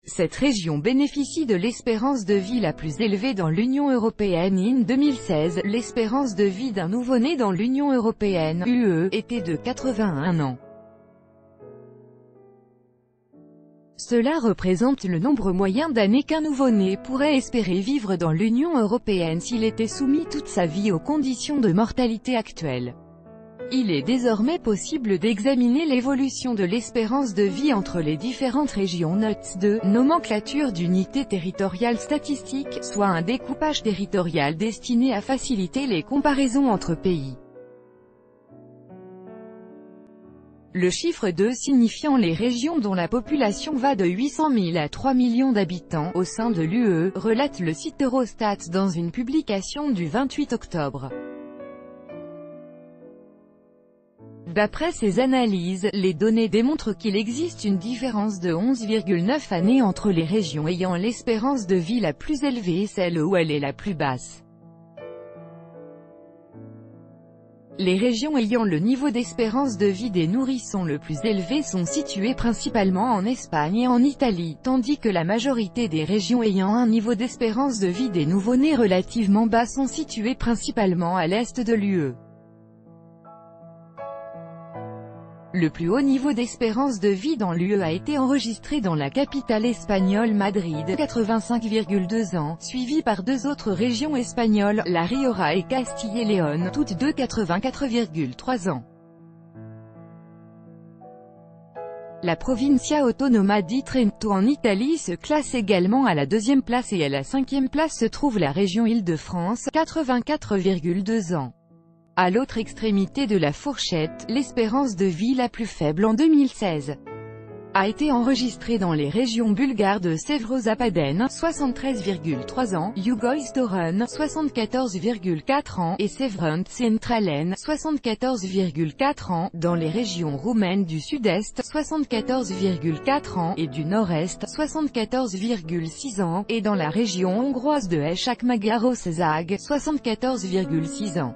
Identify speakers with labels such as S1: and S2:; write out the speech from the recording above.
S1: Cette région bénéficie de l'espérance de vie la plus élevée dans l'Union européenne. In 2016, l'espérance de vie d'un nouveau-né dans l'Union européenne (UE) était de 81 ans. Cela représente le nombre moyen d'années qu'un nouveau-né pourrait espérer vivre dans l'Union européenne s'il était soumis toute sa vie aux conditions de mortalité actuelles. Il est désormais possible d'examiner l'évolution de l'espérance de vie entre les différentes régions. Note 2. Nomenclature d'unités territoriales statistiques, soit un découpage territorial destiné à faciliter les comparaisons entre pays. Le chiffre 2 signifiant les régions dont la population va de 800 000 à 3 millions d'habitants au sein de l'UE, relate le site Eurostat dans une publication du 28 octobre. D'après ces analyses, les données démontrent qu'il existe une différence de 11,9 années entre les régions ayant l'espérance de vie la plus élevée et celles où elle est la plus basse. Les régions ayant le niveau d'espérance de vie des nourrissons le plus élevé sont situées principalement en Espagne et en Italie, tandis que la majorité des régions ayant un niveau d'espérance de vie des nouveau-nés relativement bas sont situées principalement à l'est de l'UE. Le plus haut niveau d'espérance de vie dans l'UE a été enregistré dans la capitale espagnole Madrid, 85,2 ans, suivi par deux autres régions espagnoles, La Rioja et Castille et Léon, toutes deux 84,3 ans. La Provincia Autonoma di Trento en Italie se classe également à la deuxième place et à la cinquième place se trouve la région Île-de-France, 84,2 ans. À l'autre extrémité de la fourchette, l'espérance de vie la plus faible en 2016 a été enregistrée dans les régions bulgares de Sévrozapadène, 73,3 ans, Jugoïstoren, 74,4 ans, et Severance-Centralen, 74,4 ans, dans les régions roumaines du sud-est, 74,4 ans, et du nord-est, 74,6 ans, et dans la région hongroise de Eșac-Magyarország, 74,6 ans.